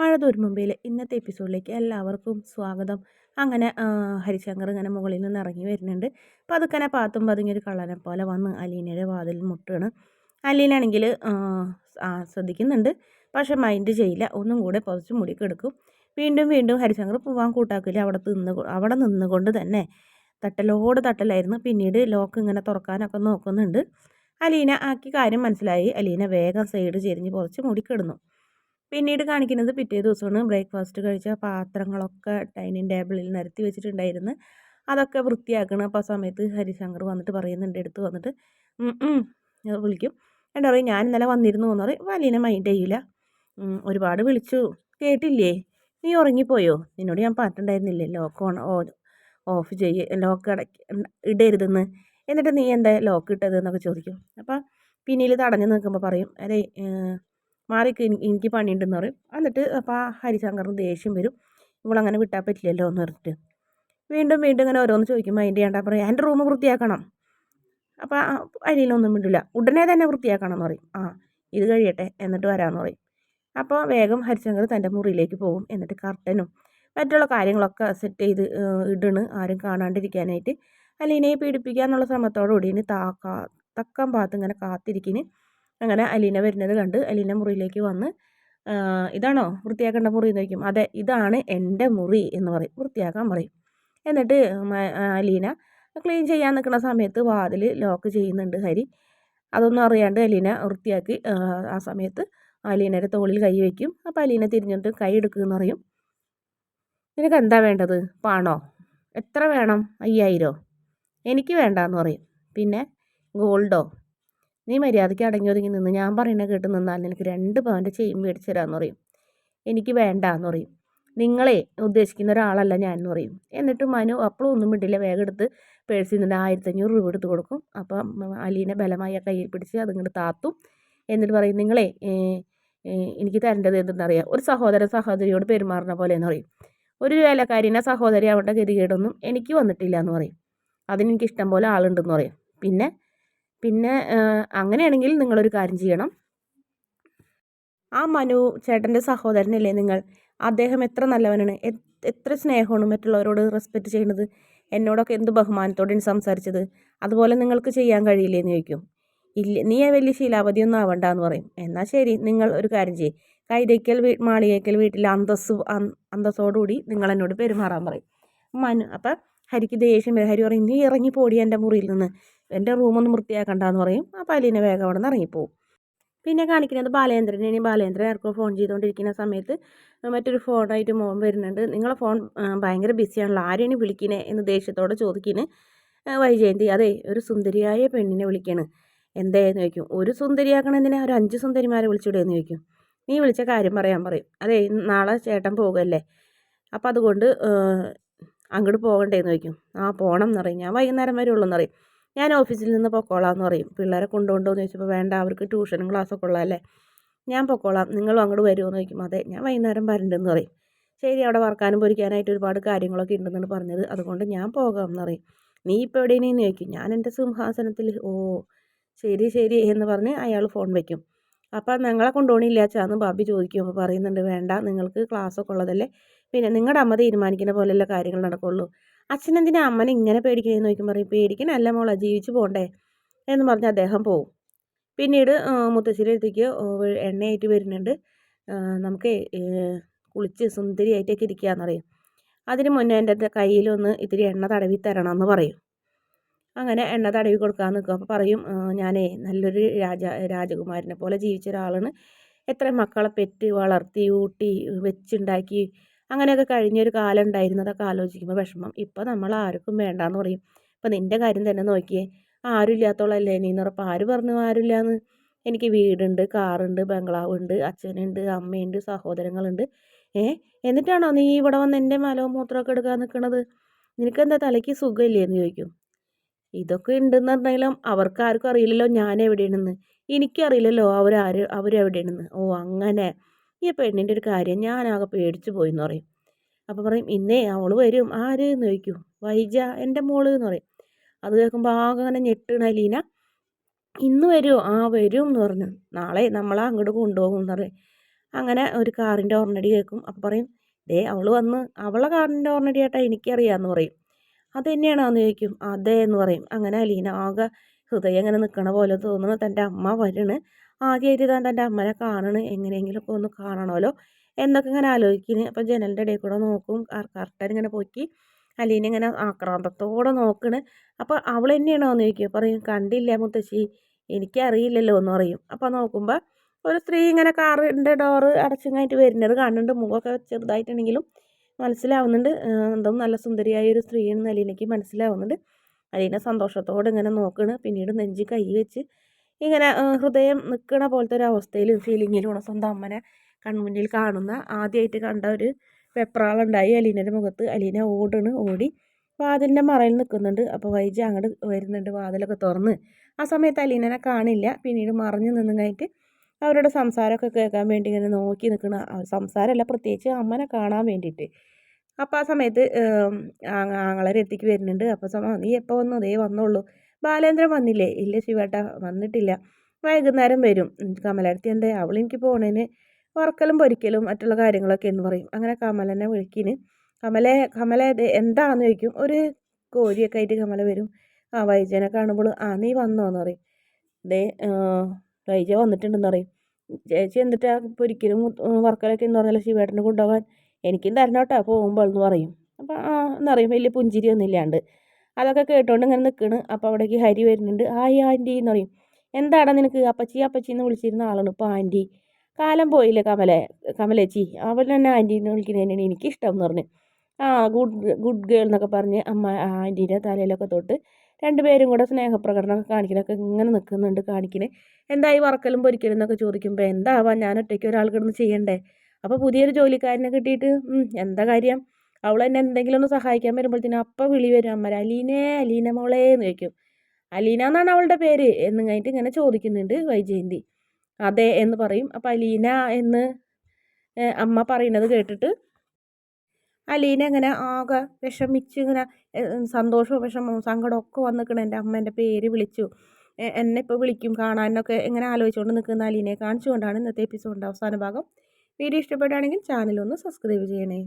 മഴ തോരും മുമ്പേലെ ഇന്നത്തെ എപ്പിസോഡിലേക്ക് എല്ലാവർക്കും സ്വാഗതം. അങ്ങനെ ഹരിശങ്കർ ഇങ്ങനെ മുകളിൽ നിന്ന് ഇറങ്ങി വരുന്നുണ്ട്. അപ്പോൾ അതൊക്കെ പാത്തും പതുങ്ങിയൊരു കള്ളനെ പോലെ വന്ന് അലീനയുടെ വാതിൽ മുട്ടുകയാണ്. അലീനാണെങ്കിൽ ശ്രദ്ധിക്കുന്നുണ്ട്, പക്ഷെ മൈൻഡ് ചെയ്യില്ല. ഒന്നും കൂടെ പുതച്ച് മുടിക്കെടുക്കും. വീണ്ടും വീണ്ടും ഹരിശങ്കർ പോകാൻ കൂട്ടാക്കില്ല. അവിടെ നിന്നുകൊണ്ട് തന്നെ തട്ടലോട് തട്ടലായിരുന്നു. പിന്നീട് ലോക്ക് ഇങ്ങനെ തുറക്കാനൊക്കെ നോക്കുന്നുണ്ട്. അലീന ആക്കി കാര്യം മനസ്സിലായി. അലീന വേഗം സൈഡ് ചെരിഞ്ഞ് പുതച്ച് മുടിക്കിടുന്നു. പിന്നീട് കാണിക്കുന്നത് പിറ്റേ ദിവസമാണ്. ബ്രേക്ക്ഫാസ്റ്റ് കഴിച്ച പാത്രങ്ങളൊക്കെ ഡൈനിങ് ടേബിളിൽ നിരത്തി വെച്ചിട്ടുണ്ടായിരുന്നു. അതൊക്കെ വൃത്തിയാക്കണം. അപ്പോൾ ആ സമയത്ത് ഹരിശങ്കർ വന്നിട്ട് പറയുന്നുണ്ട്, എടുത്ത് വന്നിട്ട് വിളിക്കും. എന്താ പറയും, ഞാൻ ഇന്നലെ വന്നിരുന്നു എന്ന് പറയും. വലിയ മൈൻഡ് ചെയ്യില്ല. ഒരുപാട് വിളിച്ചു കേട്ടില്ലേ, നീ ഉറങ്ങിപ്പോയോ, നിന്നോട് ഞാൻ പറഞ്ഞിട്ടുണ്ടായിരുന്നില്ലേ ലോക്ക് ഓഫ് ലോക്ക് ഇടരുതെന്ന്, എന്നിട്ട് നീ എന്താ ലോക്ക് ഇട്ടത് എന്നൊക്കെ ചോദിക്കും. അപ്പം പിന്നിൽ തടഞ്ഞു നിൽക്കുമ്പോൾ പറയും, അതെ മാറിക്ക്, എനിക്ക് പണിയുണ്ടെന്ന് പറയും. എന്നിട്ട് അപ്പോൾ ആ ഹരിശങ്കറിന് ദേഷ്യം വരും. ഇവളങ്ങനെ വിട്ടാൽ പറ്റില്ലല്ലോ എന്ന് പറഞ്ഞിട്ട് വീണ്ടും വീണ്ടും ഇങ്ങനെ ഓരോന്ന് ചോദിക്കും. മൈൻഡ് ചെയ്യേണ്ട പറയും, എൻ്റെ റൂം വൃത്തിയാക്കണം. അപ്പോൾ അരിയിലൊന്നും മിണ്ടില്ല. ഉടനെ തന്നെ വൃത്തിയാക്കണം എന്ന് പറയും. ഇത് കഴിയട്ടെ എന്നിട്ട് വരാമെന്ന് പറയും. അപ്പോൾ വേഗം ഹരിശങ്കർ തൻ്റെ മുറിയിലേക്ക് പോകും. എന്നിട്ട് കർട്ടനും മറ്റുള്ള കാര്യങ്ങളൊക്കെ സെറ്റ് ചെയ്ത് ഇടണ്, ആരും കാണാണ്ടിരിക്കാനായിട്ട്. അലീനയെ പീഡിപ്പിക്കുക എന്നുള്ള ശ്രമത്തോടുകൂടി തക്കം ഭാഗത്ത് ഇങ്ങനെ കാത്തിരിക്കിന്. അങ്ങനെ അലീന വരുന്നത് കണ്ട് അലീന മുറിയിലേക്ക് വന്ന്, ഇതാണോ വൃത്തിയാക്കേണ്ട മുറി എന്ന് ചോദിക്കും. അതെ, ഇതാണ് എൻ്റെ മുറി എന്ന് പറയും. വൃത്തിയാക്കാൻ പറയും. എന്നിട്ട് അലീന ക്ലീൻ ചെയ്യാൻ നിൽക്കുന്ന സമയത്ത് വാതിൽ ലോക്ക് ചെയ്യുന്നുണ്ട് ഹരി. അതൊന്നും അറിയാണ്ട് അലീന വൃത്തിയാക്കി ആ സമയത്ത് അലീനയുടെ തോളിൽ കൈ വയ്ക്കും. അപ്പോൾ അലീന തിരിഞ്ഞിട്ട് കൈ എടുക്കുമെന്ന് പറയും. നിനക്ക് എന്താ വേണ്ടത്, പണോ? എത്ര വേണം? 5000? എനിക്ക് വേണ്ടാന്ന് പറയും. പിന്നെ ഗോൾഡോ? നീ മര്യാദയ്ക്ക് അടങ്ങി ഒതുങ്ങി നിന്ന് ഞാൻ പറയുന്നത് കേട്ട് നിന്നാൽ നിനക്ക് 2 പവൻ്റെ ചെയിൻ മേടിച്ച് തരാമെന്ന് പറയും. എനിക്ക് വേണ്ട എന്ന് പറയും. നിങ്ങളെ ഉദ്ദേശിക്കുന്ന ഒരാളല്ല ഞാൻ എന്ന് പറയും. എന്നിട്ട് മനു അപ്പോഴും ഒന്നും മിണ്ടില്ല. വേഗം എടുത്ത് പേഴ്സിൽ നിന്ന് 1500 രൂപ എടുത്ത് കൊടുക്കും. അപ്പം അലീനെ ബലമായി ആ കയ്യിൽ പിടിച്ച് അതിങ്ങോട്ട് താത്തും. എന്നിട്ട് പറയും, നിങ്ങളെ എനിക്ക് തരേണ്ടത് എന്തെന്നറിയാം, ഒരു സഹോദരിയോട് പെരുമാറുന്ന പോലെ എന്ന് പറയും. ഒരു വേലക്കാരിനെ സഹോദരി ആവേണ്ട ഗതികേടൊന്നും എനിക്ക് വന്നിട്ടില്ല എന്ന് പറയും. അതിനെനിക്ക് ഇഷ്ടം പോലെ ആളുണ്ടെന്ന് പറയും. പിന്നെ അങ്ങനെയാണെങ്കിൽ നിങ്ങളൊരു കാര്യം ചെയ്യണം, ആ മനു ചേട്ടൻ്റെ സഹോദരനല്ലേ നിങ്ങൾ, അദ്ദേഹം എത്ര നല്ലവനാണ്, എത്ര സ്നേഹമാണ് മറ്റുള്ളവരോട് റെസ്പെക്റ്റ് ചെയ്യുന്നത്, എന്നോടൊക്കെ എന്ത് ബഹുമാനത്തോടെയാണ് സംസാരിച്ചത്, അതുപോലെ നിങ്ങൾക്ക് ചെയ്യാൻ കഴിയില്ലേ എന്ന് ചോദിക്കും. ഇല്ല, നീ വലിയ ശീലാവതിയൊന്നും ആവണ്ട എന്ന് പറയും. എന്നാൽ ശരി, നിങ്ങൾ ഒരു കാര്യം ചെയ്യും, കൈതയ്ക്കൽ മാളികയ്ക്കൽ വീട്ടിൽ അന്തസ്സോടുകൂടി നിങ്ങൾ എന്നോട് പെരുമാറാൻ പറയും. അപ്പം ഹരിക്ക് ദേഷ്യം വരും. ഹരി പറയും, നീ ഇറങ്ങി പോടി എൻ്റെ മുറിയിൽ നിന്ന്, എൻ്റെ റൂമൊന്നും വൃത്തിയാക്കണ്ടെന്ന് പറയും. അപ്പോൾ അലീന വേഗം അവിടെ നിന്ന് ഇറങ്ങിപ്പോവും. പിന്നെ കാണിക്കുന്നത് ബാലേന്ദ്രനെ. ബാലേന്ദ്രൻ ആർക്കോ ഫോൺ ചെയ്തുകൊണ്ടിരിക്കുന്ന സമയത്ത് മറ്റൊരു ഫോണായിട്ട് മോൻ വരുന്നുണ്ട്. നിങ്ങളെ ഫോൺ ഭയങ്കര ബിസിയാണല്ലോ, ആരെയാണ് വിളിക്കണേ എന്ന് ദേഷ്യത്തോടെ ചോദിക്കുന്നു വൈജയന്തി. അതെ, ഒരു സുന്ദരിയായ പെണ്ണിനെ വിളിക്കണ്. എന്തേന്ന് ചോദിക്കും. ഒരു സുന്ദരിയാക്കണതിനെ ഒരു 5 സുന്ദരിമാരെ വിളിച്ചിടുകയെന്ന് ചോദിക്കും. നീ വിളിച്ച കാര്യം പറയാൻ പറയും. അതെ, നാളെ ചേട്ടൻ പോകുമല്ലേ, അപ്പം അതുകൊണ്ട് അങ്ങോട്ട് പോകണ്ടേന്ന് ചോദിക്കും. പോകണം എന്ന് പറയും. ഞാൻ വൈകുന്നേരം വരെ ഉള്ളൂ എന്ന് പറയും. ഞാൻ ഓഫീസിൽ നിന്ന് പൊക്കോളാം എന്ന് പറയും. പിള്ളേരെ കൊണ്ടുപോകണ്ടോ എന്ന് ചോദിച്ചപ്പോൾ വേണ്ട, അവർക്ക് ട്യൂഷനും ക്ലാസ്സൊക്കെ ഉള്ളതല്ലേ, ഞാൻ പൊക്കോളാം, നിങ്ങളും അങ്ങോട്ട് വരുമോ എന്ന് ചോദിക്കും. അതെ, ഞാൻ വൈകുന്നേരം വരണ്ടെന്ന് പറയും. ശരി, അവിടെ വറക്കാനും പൊരിക്കാനായിട്ട് ഒരുപാട് കാര്യങ്ങളൊക്കെ ഉണ്ടെന്നാണ് പറഞ്ഞത്, അതുകൊണ്ട് ഞാൻ പോകാം എന്ന് പറയും. നീ ഇപ്പോൾ എവിടെയെന്ന് ചോദിക്കും. ഞാൻ എൻ്റെ സിംഹാസനത്തിൽ. ഓ ശരി ശരി എന്ന് പറഞ്ഞ് അയാൾ ഫോൺ വയ്ക്കും. അപ്പം ഞങ്ങളെ കൊണ്ടുപോകണില്ലാച്ചാന്ന് ബാബി ചോദിക്കും. അപ്പോൾ പറയുന്നുണ്ട്, വേണ്ട, നിങ്ങൾക്ക് ക്ലാസ്സൊക്കെ ഉള്ളതല്ലേ, പിന്നെ നിങ്ങളുടെ അമ്മ തീരുമാനിക്കുന്ന പോലെയുള്ള കാര്യങ്ങൾ നടക്കുള്ളൂ. അച്ഛനെന്തിനാ അമ്മനെ ഇങ്ങനെ പേടിക്കണേന്ന് ചോദിക്കും. പറയും, പേടിക്കണല്ല മോളെ, ജീവിച്ചു പോകണ്ടേ എന്ന് പറഞ്ഞ് അദ്ദേഹം പോവും. പിന്നീട് മുത്തശ്ശിയുടെ അടുത്തേക്ക് എണ്ണയായിട്ട് വരുന്നുണ്ട്. നമുക്ക് കുളിച്ച് സുന്ദരിയായിട്ടൊക്കെ ഇരിക്കുകയെന്ന് പറയും. അതിന് മുന്നേ എൻ്റെ കയ്യിലൊന്ന് ഇത്തിരി എണ്ണ തടവി തരണം എന്ന് പറയും. അങ്ങനെ എണ്ണ തടവി കൊടുക്കാൻ നിൽക്കും. അപ്പോൾ പറയും, ഞാനേ നല്ലൊരു രാജകുമാരനെ പോലെ ജീവിച്ച ഒരാളാണ്, എത്ര മക്കളെ പെറ്റ് വളർത്തി ഊട്ടി വെച്ചുണ്ടാക്കി അങ്ങനെയൊക്കെ കഴിഞ്ഞൊരു കാലം ഉണ്ടായിരുന്നു, അതൊക്കെ ആലോചിക്കുമ്പോൾ വിഷമം. ഇപ്പം നമ്മൾ ആർക്കും വേണ്ടാന്ന് പറയും. ഇപ്പം നിൻ്റെ കാര്യം തന്നെ നോക്കിയേ, ആരും ഇല്ലാത്തോളല്ലേ നീ എന്ന് പറഞ്ഞപ്പോൾ ആര് പറഞ്ഞു ആരുമില്ലാന്ന്, എനിക്ക് വീടുണ്ട്, കാറുണ്ട്, ബംഗ്ലാവുണ്ട്, അച്ഛനുണ്ട്, അമ്മയുണ്ട്, സഹോദരങ്ങളുണ്ട്. എന്നിട്ടാണോ നീ ഇവിടെ വന്ന് എൻ്റെ മലവും മൂത്രമൊക്കെ എടുക്കാൻ നിൽക്കണത്, നിനക്കെന്താ തലയ്ക്ക് സുഖമില്ലേ എന്ന് ചോദിക്കും. ഇതൊക്കെ ഉണ്ടെന്ന് പറഞ്ഞാലും അവർക്ക് ആർക്കും അറിയില്ലല്ലോ ഞാൻ എവിടെയാണെന്ന്, എനിക്കറിയില്ലല്ലോ അവരെവിടെയാണെന്ന്. ഓ അങ്ങനെ, ഈ പെണ്ണിൻ്റെ ഒരു കാര്യം ഞാനാകെ പേടിച്ചു പോയി എന്ന് പറയും. അപ്പോൾ പറയും, ഇന്നേ അവൾ വരും. ആര് എന്ന് ചോദിക്കും. വൈജ, എൻ്റെ മോള് എന്ന് പറയും. അത് കേൾക്കുമ്പോൾ ആകെ അങ്ങനെ ഞെട്ടണ അലീന. ഇന്ന് വരുമോ? വരും എന്ന് പറഞ്ഞു. നാളെ നമ്മളെ അങ്ങോട്ട് കൊണ്ടുപോകും എന്ന് പറയും. അങ്ങനെ ഒരു കാറിൻ്റെ ഹോർണടി കേൾക്കും. അപ്പോൾ പറയും, ദേ അവൾ വന്ന് അവളെ കാറിൻ്റെ ഹോർണടി കേട്ടാ എനിക്കറിയാമെന്ന് പറയും. അത് തന്നെയാണോന്ന് ചോദിക്കും. അതെ എന്ന് പറയും. അങ്ങനെ അലീന ആകെ ഹൃദയം ഇങ്ങനെ നിൽക്കണ പോലെ തോന്നുന്നു. തൻ്റെ അമ്മ വരണ്. ആദ്യമായിട്ട് താൻ തൻ്റെ അമ്മനെ കാണണ്. എങ്ങനെയെങ്കിലുമൊക്കെ ഒന്ന് കാണണമല്ലോ എന്നൊക്കെ ഇങ്ങനെ ആലോചിക്കുന്നു. അപ്പോൾ ജനലിൻ്റെ ഇടയിൽ കൂടെ നോക്കും. കർട്ടൻ ഇങ്ങനെ പൊക്കി അലീന ഇങ്ങനെ ആക്രാന്തത്തോടെ നോക്കണ്. അപ്പോൾ അവൾ തന്നെയാണോന്ന് ചോദിക്കും. പറയും, കണ്ടില്ല മുത്തശ്ശി, എനിക്കറിയില്ലല്ലോ എന്ന് പറയും. അപ്പോൾ നോക്കുമ്പോൾ ഒരു സ്ത്രീ ഇങ്ങനെ കാറിൻ്റെ ഡോറ് അടച്ചിങ്ങായിട്ട് വരുന്നത് കാണുന്നുണ്ട്. മുഖമൊക്കെ ചെറുതായിട്ടുണ്ടെങ്കിലും മനസ്സിലാവുന്നുണ്ട്. എന്തോ നല്ല സുന്ദരിയായ ഒരു സ്ത്രീയാണെന്ന് അലീനയ്ക്ക് മനസ്സിലാവുന്നുണ്ട്. അലീന സന്തോഷത്തോടെ ഇങ്ങനെ നോക്കണ്. പിന്നീട് നെഞ്ചി കൈ വെച്ച് ഇങ്ങനെ ഹൃദയം നിൽക്കണ പോലത്തെ ഒരു അവസ്ഥയിലും ഫീലിങ്ങിലുമാണ് സ്വന്തം അമ്മനെ കൺമുന്നിൽ കാണുന്ന. ആദ്യമായിട്ട് കണ്ട ഒരു വെപ്രാളുണ്ടായി അലീനയുടെ മുഖത്ത്. അലീന ഓടി വാതിലിൻ്റെ മറയിൽ നിൽക്കുന്നുണ്ട്. അപ്പോൾ വൈജ അങ്ങോട്ട് വരുന്നുണ്ട്, വാതിലൊക്കെ തുറന്ന്. ആ സമയത്ത് അലീനനെ കാണില്ല. പിന്നീട് മറിഞ്ഞു നിന്നുങ്ങായിട്ട് അവരുടെ സംസാരമൊക്കെ കേൾക്കാൻ വേണ്ടി ഇങ്ങനെ നോക്കി നിൽക്കണ. സംസാരമല്ല, പ്രത്യേകിച്ച് അമ്മനെ കാണാൻ വേണ്ടിയിട്ട്. അപ്പോൾ ആ സമയത്ത് ആങ്ങളെ രത്തിക്ക് വരുന്നുണ്ട്. അപ്പോൾ നീ എപ്പോൾ വന്നു? അതേ വന്നോളൂ. ബാലേന്ദ്രൻ വന്നില്ലേ? ഇല്ല ശിവേട്ട, വന്നിട്ടില്ല, വൈകുന്നേരം വരും. കമലടുത്ത് എന്തേ? അവളെനിക്ക് പോണേന് വറക്കലും പൊരിക്കലും മറ്റുള്ള കാര്യങ്ങളൊക്കെ എന്ന് പറയും. അങ്ങനെ കമലനെ വിളിക്കിന്. കമല എന്താണെന്ന് ചോദിക്കും. ഒരു കോഴിയൊക്കെ ആയിട്ട് കമല വരും. വൈജനെ കാണുമ്പോൾ നീ വന്നോന്ന് പറയും. ദേ വൈജ വന്നിട്ടുണ്ടെന്ന് പറയും. ചേച്ചി എന്നിട്ടാ പൊരിക്കലും വറക്കലൊക്കെ എന്ന് പറഞ്ഞാൽ ശിവേട്ടനെ കൊണ്ടുപോകാൻ എനിക്കും തരണോട്ടാ പോകുമ്പോൾ എന്ന് പറയും. അപ്പോൾ എന്നറിയും, വലിയ പുഞ്ചിരിയൊന്നും ഇല്ലാണ്ട്. അതൊക്കെ കേട്ടോണ്ട് ഇങ്ങനെ നിൽക്കണ്. അപ്പോൾ അവിടേക്ക് ഹരി വരുന്നുണ്ട്. ആയി ആൻറ്റി എന്ന് പറയും. എന്താടാ നിനക്ക്? അപ്പച്ചി അപ്പച്ചി എന്ന് വിളിച്ചിരുന്ന ആളാണ് ഇപ്പോൾ ആൻറ്റി. കാലം പോയില്ലേ കമലേച്ചി, അവൾ തന്നെ ആൻറ്റി എന്ന് വിളിക്കുന്നതന്നെയാണ് എനിക്കിഷ്ടം എന്ന് പറഞ്ഞു. ഗുഡ് ഗേൾ എന്നൊക്കെ പറഞ്ഞ് അമ്മ ആൻറ്റീൻ്റെ തലയിലൊക്കെ തൊട്ട് രണ്ടുപേരും കൂടെ സ്നേഹപ്രകടനമൊക്കെ കാണിക്കണൊക്കെ ഇങ്ങനെ നിൽക്കുന്നുണ്ട് കാണിക്കണേ. എന്തായി വറക്കലും പൊരിക്കലും എന്നൊക്കെ ചോദിക്കുമ്പോൾ എന്താവാൻ, ഞാൻ ഒറ്റയ്ക്ക് ഒരാൾ കിടന്ന് ചെയ്യണ്ടേ? അപ്പോൾ പുതിയൊരു ജോലിക്കാരനെ കിട്ടിയിട്ട് എന്താ കാര്യം? അവൾ എന്നെ എന്തെങ്കിലും ഒന്ന് സഹായിക്കാൻ വരുമ്പോഴത്തേനും അപ്പം വിളി വരും അമ്മ, അലീന മോളേ എന്ന് ചോദിക്കും. അലീന എന്നാണ് അവളുടെ പേര് എന്നിങ്ങായിട്ട് ഇങ്ങനെ ചോദിക്കുന്നുണ്ട് വൈജയന്തി. അതെ എന്ന് പറയും. അപ്പം അലീന എന്ന് അമ്മ പറയുന്നത് കേട്ടിട്ട് അലീന ഇങ്ങനെ ആകെ വിഷമിച്ച് ഇങ്ങനെ സന്തോഷവും വിഷമവും സങ്കടവും ഒക്കെ വന്നിക്കണം. എൻ്റെ അമ്മ എൻ്റെ പേര് വിളിച്ചു, എന്നെ ഇപ്പോൾ വിളിക്കും കാണാനൊക്കെ ഇങ്ങനെ ആലോചിച്ചുകൊണ്ട് നിൽക്കുന്ന അലീനയെ കാണിച്ചുകൊണ്ടാണ് ഇന്നത്തെ എപ്പിസോഡിൻ്റെ അവസാന ഭാഗം. വീഡിയോ ഇഷ്ടപ്പെടുകയാണെങ്കിൽ ചാനലൊന്ന് സബ്സ്ക്രൈബ് ചെയ്യണേ.